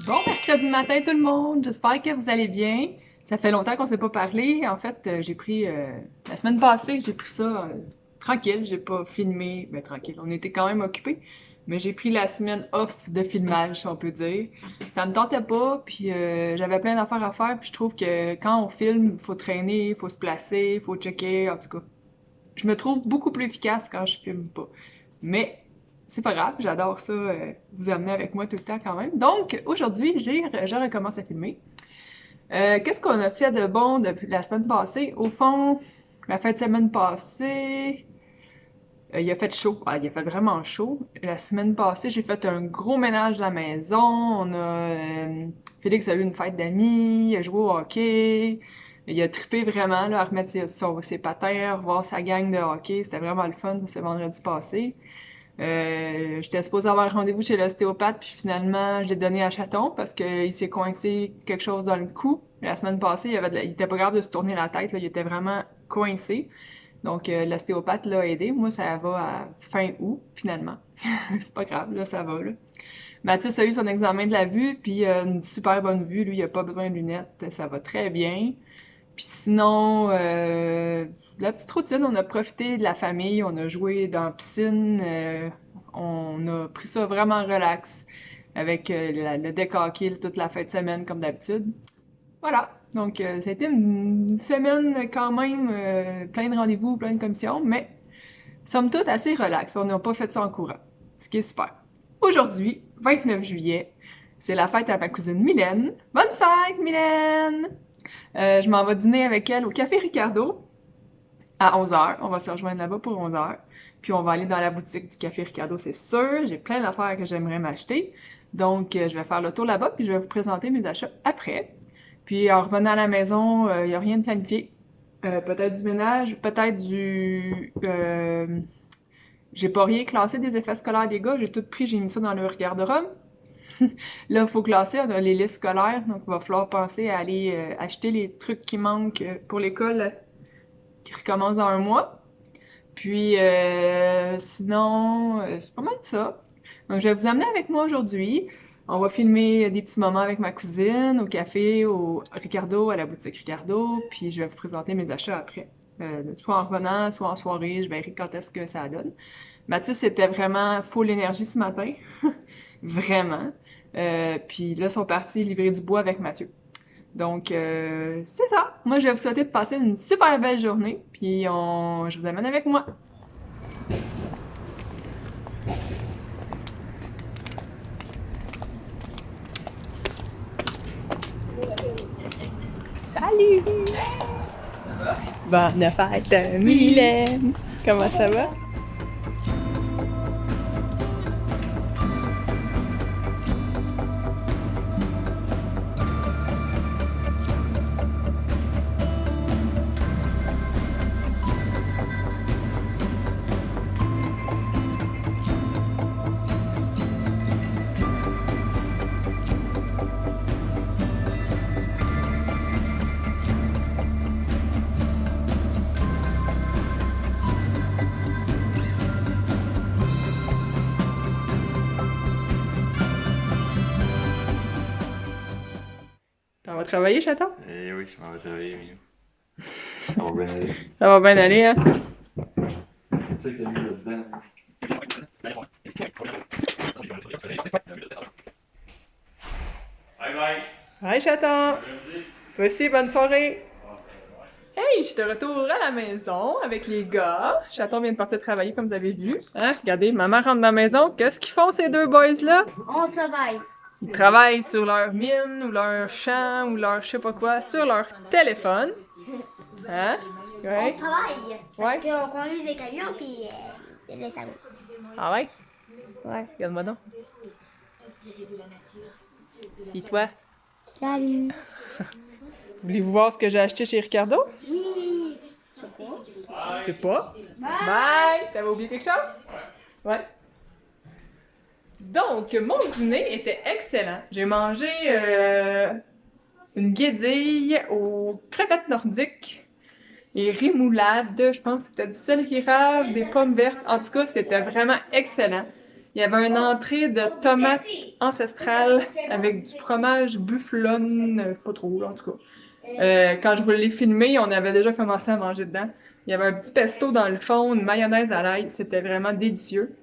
Bon mercredi matin tout le monde, j'espère que vous allez bien. Ça fait longtemps qu'on s'est pas parlé. En fait, j'ai pris la semaine passée, j'ai pris ça tranquille, j'ai pas filmé, ben tranquille, on était quand même occupés, mais j'ai pris la semaine off de filmage, si on peut dire. Ça me tentait pas, puis j'avais plein d'affaires à faire, puis je trouve que quand on filme, faut traîner, faut se placer, faut checker, en tout cas. Je me trouve beaucoup plus efficace quand je filme pas. Mais c'est pas grave, j'adore ça, vous amener avec moi tout le temps quand même. Donc, aujourd'hui, je recommence à filmer. Qu'est-ce qu'on a fait de bon depuis la semaine passée? Au fond, la fin de semaine passée, il a fait chaud. Ah, il a fait vraiment chaud. La semaine passée, j'ai fait un gros ménage de la maison. Félix a eu une fête d'amis, il a joué au hockey. Il a trippé vraiment là, à remettre ses patins, à revoir sa gang de hockey. C'était vraiment le fun, ce vendredi passé. J'étais supposée avoir un rendez-vous chez l'ostéopathe, puis finalement, je l'ai donné à Chaton parce qu'il s'est coincé quelque chose dans le cou. La semaine passée, il était pas grave de se tourner la tête, là, il était vraiment coincé. Donc, l'ostéopathe l'a aidé. Moi, ça va à fin août, finalement. C'est pas grave, là, ça va, là. Mathis a eu son examen de la vue, puis une super bonne vue. Lui, il a pas besoin de lunettes, ça va très bien. Puis sinon, la petite routine, on a profité de la famille, on a joué dans la piscine, on a pris ça vraiment relax avec le deck hockey toute la fin de semaine comme d'habitude. Voilà, donc ça a été une semaine quand même plein de rendez-vous, plein de commissions, mais somme toute assez relax, on n'a pas fait ça en courant, ce qui est super. Aujourd'hui, 29 juillet, c'est la fête à ma cousine Mylène. Bonne fête, Mylène! Je m'en vais dîner avec elle au Café Ricardo à 11h. On va se rejoindre là-bas pour 11h. Puis on va aller dans la boutique du Café Ricardo, c'est sûr. J'ai plein d'affaires que j'aimerais m'acheter. Donc, je vais faire le tour là-bas, puis je vais vous présenter mes achats après. Puis en revenant à la maison, il n'y a rien de planifié. Peut-être du ménage, peut-être du... j'ai pas rien classé des effets scolaires des gars, j'ai tout pris, j'ai mis ça dans leur garde-robe. Là, il faut classer, on a les listes scolaires, donc il va falloir penser à aller acheter les trucs qui manquent pour l'école qui recommence dans un mois. Puis sinon, c'est pas mal ça. Donc je vais vous amener avec moi aujourd'hui. On va filmer des petits moments avec ma cousine au café, au Ricardo, à la boutique Ricardo, puis je vais vous présenter mes achats après. Soit en revenant, soit en soirée, je verrai quand est-ce que ça donne. Mathis était vraiment full énergie ce matin. Vraiment. Puis là, ils sont partis livrer du bois avec Mathieu. Donc, c'est ça. Moi, je vais vous souhaiter de passer une super belle journée. Puis, je vous amène avec moi. Salut! Bonne fête, Mylène! Comment ça va? On va travailler, chaton? Eh oui, je m'en vais travailler, Minou. Ça va bien aller. Ça va bien aller, hein? C'est ça que t'as mis là-dedans. Bye bye! Bye, chaton! Toi aussi, bonne soirée! Hey, je suis de retour à la maison avec les gars. Chaton vient de partir travailler, comme vous avez vu. Hein? Regardez, maman rentre dans la maison. Qu'est-ce qu'ils font, ces deux boys-là? On travaille. Ils travaillent sur leur mine, ou leur champ, ou leur je sais pas quoi, sur leur téléphone. Hein? On Ouais. travaille. Parce Ouais. qu'on conduit des camions puis il laisse à gauche. Ah ouais? Ouais. Regarde-moi donc. Et toi? Salut. Voulez-vous voir ce que j'ai acheté chez Ricardo? Oui. C'est quoi? Je sais pas. Bye! T'avais oublié quelque chose? Ouais. Donc, mon dîner était excellent. J'ai mangé une guédille aux crevettes nordiques et rémoulade. Je pense que c'était du sel érable, des pommes vertes. En tout cas, c'était vraiment excellent. Il y avait une entrée de tomates ancestrales avec du fromage bufflonne, pas trop, là, en tout cas. Quand je voulais filmer, on avait déjà commencé à manger dedans. Il y avait un petit pesto dans le fond, une mayonnaise à l'ail, c'était vraiment délicieux.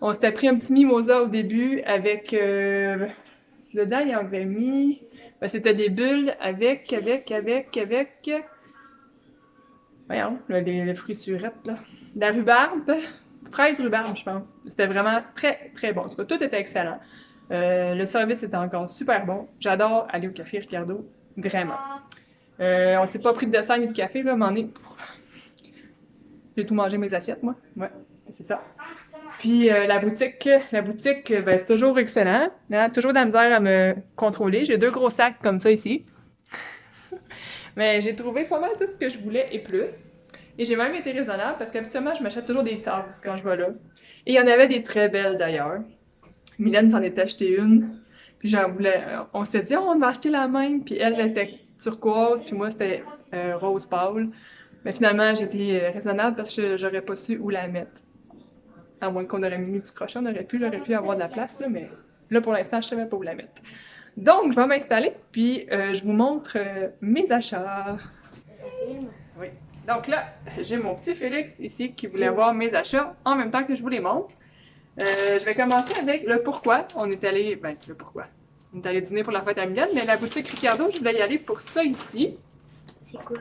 On s'était pris un petit mimosa au début avec... dedans, il y en avait mis... Ben, c'était des bulles avec... Voyons, les fruits surettes, là. La rhubarbe, fraise rhubarbe, je pense. C'était vraiment très, très bon. En tout cas, tout était excellent. Le service était encore super bon. J'adore aller au café Ricardo, vraiment. On s'est pas pris de dessert ni de café, là, mais j'ai tout mangé mes assiettes, moi. Ouais, c'est ça. Puis la boutique, ben, c'est toujours excellent. Hein? Toujours de la misère à me contrôler. J'ai 2 gros sacs comme ça ici. Mais j'ai trouvé pas mal tout ce que je voulais et plus. Et j'ai même été raisonnable parce qu'habituellement, je m'achète toujours des tasses quand je vais là. Et il y en avait des très belles d'ailleurs. Mylène s'en est acheté une. Puis j'en voulais... on s'était dit, oh, on va acheter la même. Puis elle était turquoise, puis moi, c'était rose pâle. Mais finalement, j'ai été raisonnable parce que j'aurais pas su où la mettre. À moins qu'on aurait mis du crochet, on aurait pu avoir de la place, là, mais là, pour l'instant, je savais pas où la mettre. Donc, je vais m'installer, puis je vous montre mes achats. Ça filme? Oui. Donc là, j'ai mon petit Félix ici qui voulait voir mes achats en même temps que je vous les montre. Je vais commencer avec le pourquoi. On est allé... Ben, le pourquoi. On est allé dîner pour la fête à Mylène, mais la boutique Ricardo, je voulais y aller pour ça ici. C'est quoi?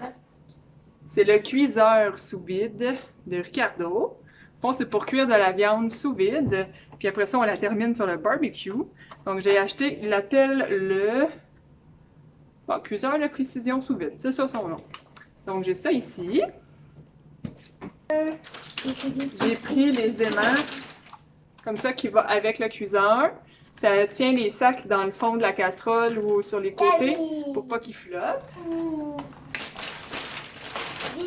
C'est le cuiseur sous vide de Ricardo. Bon, c'est pour cuire de la viande sous vide, puis après ça, on la termine sur le barbecue. Donc, j'ai acheté, il l'appelle le... Bon, cuiseur de précision sous vide, c'est ça son nom. Donc, j'ai ça ici. J'ai pris les aimants, comme ça, qui va avec le cuiseur. Ça tient les sacs dans le fond de la casserole ou sur les côtés, pour pas qu'ils flottent.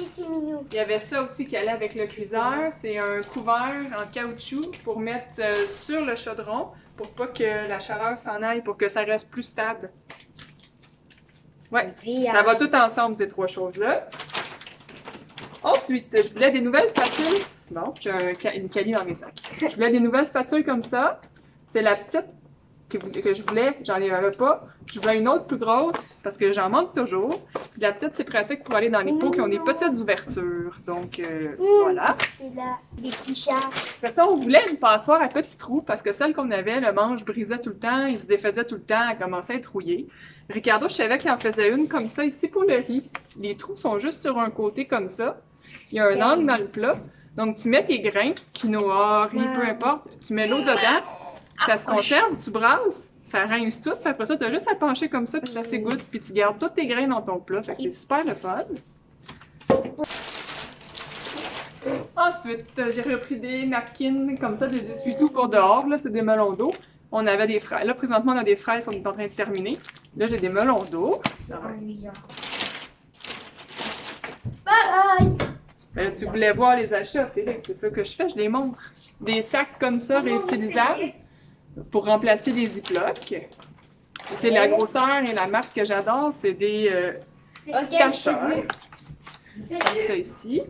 C'est mignon. Il y avait ça aussi qui allait avec le cuiseur. C'est un couvert en caoutchouc pour mettre sur le chaudron pour pas que la chaleur s'en aille, pour que ça reste plus stable. Ouais, ça va tout ensemble, ces 3 choses-là. Ensuite, je voulais des nouvelles spatules. Bon, j'ai une Cali dans mes sacs. Je voulais des nouvelles spatules comme ça. C'est la petite que je voulais, j'en avais pas. Je voulais une autre plus grosse parce que j'en manque toujours. Puis la petite, c'est pratique pour aller dans les pots qui ont des petites ouvertures. Donc, voilà. Et là, des fichards. Après ça, on voulait une passoire à petits trous parce que celle qu'on avait, le manche brisait tout le temps, il se défaisait tout le temps, elle commençait à être rouillée. Ricardo, je savais qu'il en faisait une comme ça ici pour le riz. Les trous sont juste sur un côté comme ça. Il y a un angle dans le plat. Donc, tu mets tes grains, quinoa, riz, peu importe. Tu mets l'eau dedans. Ça se conserve, tu brasses, ça rince tout, puis après ça, tu as juste à pencher comme ça, puis ça s'égoutte, puis tu gardes tous tes grains dans ton plat, fait que c'est super le fun. Ensuite, j'ai repris des napkins comme ça, des essuie-tout pour dehors, là, c'est des melons d'eau. On avait des fraises, là présentement on a des fraises, on est en train de terminer. Là, j'ai des melons d'eau. Bye! Ben, tu voulais voir les achats, Félix, c'est ça que je fais, je les montre. Des sacs comme ça, réutilisables. Pour remplacer les ziplocs. C'est la grosseur et la marque que j'adore, c'est des stacheurs. Comme ça ici.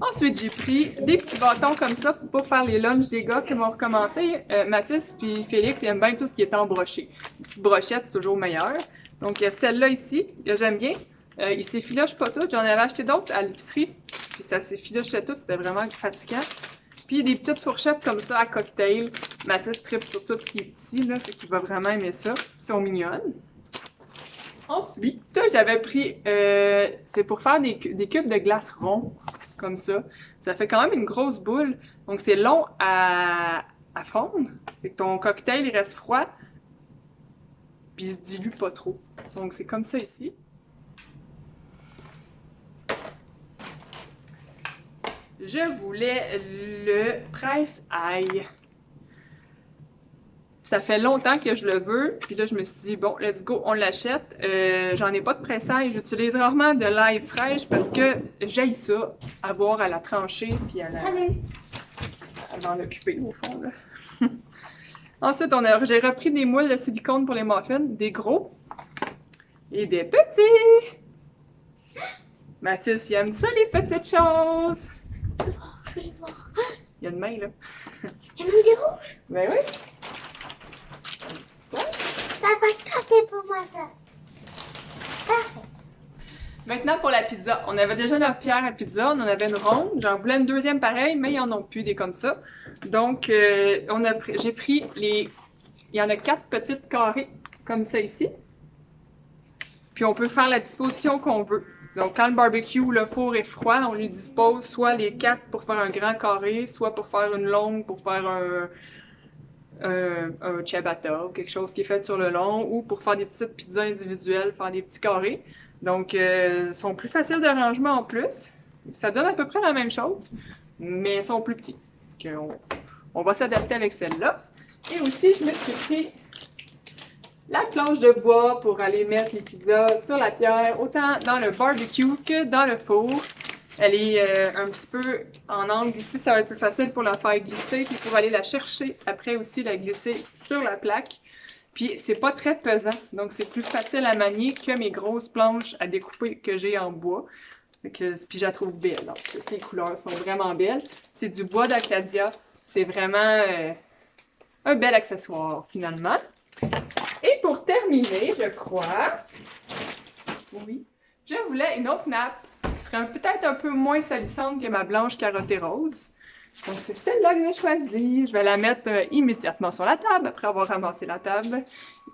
Ensuite, j'ai pris des petits bâtons comme ça pour faire les lunchs des gars qui vont recommencer. Mathis puis Félix, ils aiment bien tout ce qui est embroché. Une petite brochette, c'est toujours meilleur. Donc, il y a celle-là ici, que j'aime bien. Il s'effiloche pas toutes. J'en avais acheté d'autres à l'épicerie. Puis ça s'effilochait tout, c'était vraiment fatigant. Puis des petites fourchettes comme ça à cocktail. Mathis tripe sur tout ce qui est petit, là, fait qu'il va vraiment aimer ça. Ils sont mignonnes. Ensuite, j'avais pris... c'est pour faire des cubes de glace ronds, comme ça. Ça fait quand même une grosse boule. Donc c'est long à fondre. Fait que ton cocktail, il reste froid. Puis il se dilue pas trop. Donc c'est comme ça ici. Je voulais le presse-ail. Ça fait longtemps que je le veux, puis là je me suis dit, bon, let's go, on l'achète. J'en ai pas de presse-ail, j'utilise rarement de l'ail fraîche parce que j'haïs ça, avoir à la trancher, puis à m'en occuper au fond, là. Ensuite, j'ai repris des moules de silicone pour les muffins, des gros et des petits. Mathis, il aime ça, les petites choses. je veux voir. Il y a une main, là. Il y a même des rouges. Ben oui. Ça. Ça va être parfait pour moi, ça. Parfait. Maintenant pour la pizza. On avait déjà notre pierre à pizza, on en avait une ronde. J'en voulais une deuxième pareille, mais ils en ont plus des comme ça. Donc j'ai pris les... Il y en a 4 petites carrées comme ça ici. Puis on peut faire la disposition qu'on veut. Donc quand le barbecue ou le four est froid, on lui dispose soit les 4 pour faire un grand carré, soit pour faire une longue pour faire un ciabatta ou quelque chose qui est fait sur le long, ou pour faire des petites pizzas individuelles, faire des petits carrés. Donc, sont plus faciles de rangement en plus. Ça donne à peu près la même chose, mais sont plus petits. Donc, on va s'adapter avec celle-là. Et aussi, je me suis pris la planche de bois pour aller mettre les pizzas sur la pierre, autant dans le barbecue que dans le four. Elle est un petit peu en angle ici, ça va être plus facile pour la faire glisser, puis pour aller la chercher après aussi la glisser sur la plaque. Puis c'est pas très pesant, donc c'est plus facile à manier que mes grosses planches à découper que j'ai en bois. Puis je la trouve belle, donc les couleurs sont vraiment belles. C'est du bois d'Acadia, c'est vraiment un bel accessoire finalement. Et pour terminer, je crois, oui, je voulais une autre nappe qui serait peut-être un peu moins salissante que ma blanche carottée rose. Donc c'est celle-là que j'ai choisie. Je vais la mettre immédiatement sur la table après avoir ramassé la table.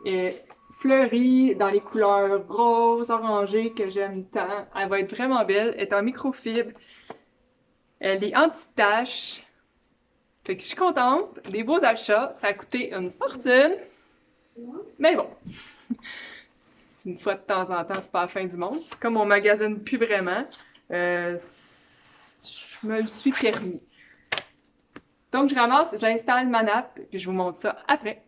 Et fleurie dans les couleurs roses, orangées que j'aime tant. Elle va être vraiment belle. Elle est en microfibre. Elle est anti-tache. Fait que je suis contente. Des beaux achats. Ça a coûté une fortune. Mais bon. Une fois de temps en temps, c'est pas la fin du monde. Comme on magasine plus vraiment, je me le suis permis. Donc, je ramasse, j'installe ma nappe, puis je vous montre ça après.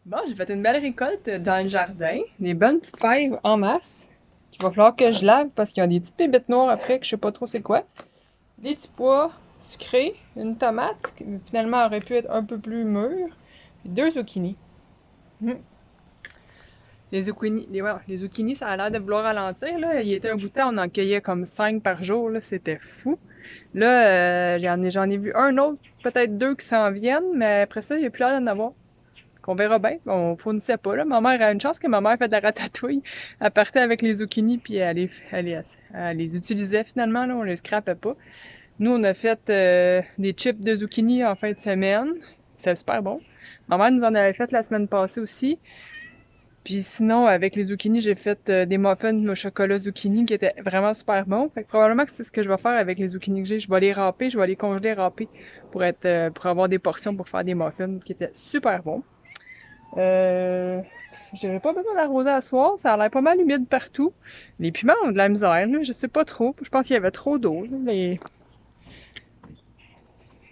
Bon, j'ai fait une belle récolte dans le jardin. Des bonnes petites fèves en masse. Il va falloir que je lave parce qu'il y a des petites pébites noires après que je sais pas trop c'est quoi. Des petits pois sucrés, une tomate qui finalement aurait pu être un peu plus mûre. Puis 2 zucchinis. Les zucchinis, ça a l'air de vouloir ralentir. Là. Il y était un bout de temps, on en cueillait comme 5 par jour. C'était fou. Là, j'en ai vu un autre, peut-être 2 qui s'en viennent, mais après ça, il n'y a plus l'air d'en avoir. On verra bien. On fournissait pas, là. Ma mère a une chance que ma mère fait de la ratatouille. Elle partait avec les zucchinis, puis elle les utilisait finalement, là. On les scrapait pas. Nous, on a fait des chips de zucchini en fin de semaine. C'était super bon. Ma mère nous en avait fait la semaine passée aussi. Puis sinon, avec les zucchinis, j'ai fait des muffins au chocolat zucchini qui étaient vraiment super bons. Fait que probablement que c'est ce que je vais faire avec les zucchinis que j'ai. Je vais les râper, je vais les congeler râpés pour avoir des portions pour faire des muffins qui étaient super bons. J'avais pas besoin d'arroser à soir, ça a l'air pas mal humide partout. Les piments ont de la misère, là, je sais pas trop. Je pense qu'il y avait trop d'eau.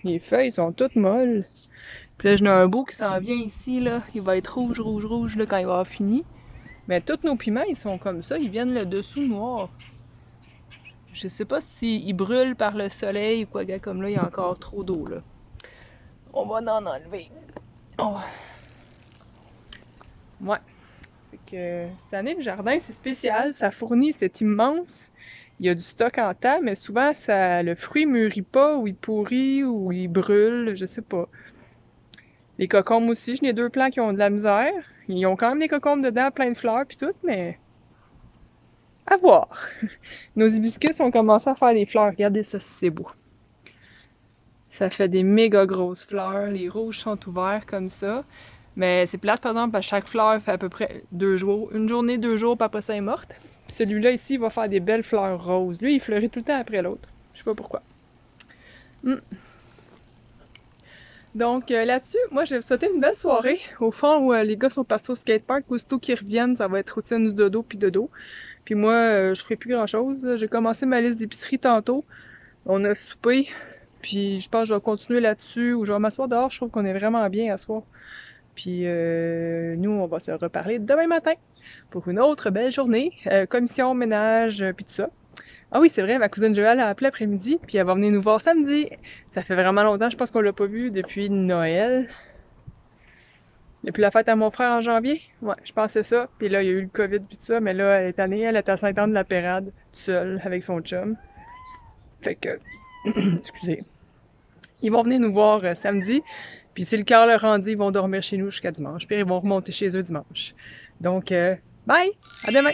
Les feuilles sont toutes molles. Puis là, j'en ai un beau qui s'en vient ici, là. Il va être rouge, rouge, rouge, là, quand il va avoir fini. Mais tous nos piments, ils sont comme ça. Ils viennent le dessous noir. Je sais pas s'ils brûlent par le soleil ou quoi, gars, comme là, il y a encore trop d'eau, là. On va en enlever. Oh. Ouais. Fait que cette année, le jardin, c'est spécial. Ça fournit, c'est immense. Il y a du stock en tas, mais souvent, le fruit mûrit pas, ou il pourrit, ou il brûle, je sais pas. Les cocombes aussi, j'en ai 2 plants qui ont de la misère. Ils ont quand même des cocombes dedans, plein de fleurs pis tout, mais... à voir! Nos hibiscus ont commencé à faire des fleurs. Regardez ça, c'est beau. Ça fait des méga grosses fleurs. Les rouges sont ouverts comme ça. Mais c'est plate, par exemple, à chaque fleur fait à peu près 2 jours. Une journée, 2 jours, puis après ça, elle est morte. Puis celui-là ici, il va faire des belles fleurs roses. Lui, il fleurit tout le temps après l'autre. Je sais pas pourquoi. Donc là-dessus, moi, je vais vous souhaiter une belle soirée. Au fond, où les gars sont partis au skatepark, aussitôt qu'ils reviennent, ça va être routine du dodo puis dodo. Puis moi, je ferai plus grand-chose. J'ai commencé ma liste d'épicerie tantôt. On a soupé. Puis je pense que je vais continuer là-dessus, ou je vais m'asseoir dehors. Je trouve qu'on est vraiment bien à soir. Puis nous, on va se reparler demain matin pour une autre belle journée. Commission, ménage, puis tout ça. Ah oui, c'est vrai, ma cousine Joëlle a appelé après-midi, puis elle va venir nous voir samedi. Ça fait vraiment longtemps, je pense qu'on l'a pas vue depuis Noël. Depuis la fête à mon frère en janvier. Ouais, je pensais ça. Puis là, il y a eu le COVID puis tout ça, mais là, elle est année, elle est à Sainte-Anne-de-la-Pérade, toute seule, avec son chum. Fait que, excusez. Ils vont venir nous voir samedi, puis si le cœur leur rendit, ils vont dormir chez nous jusqu'à dimanche, puis ils vont remonter chez eux dimanche. Donc, bye! À demain!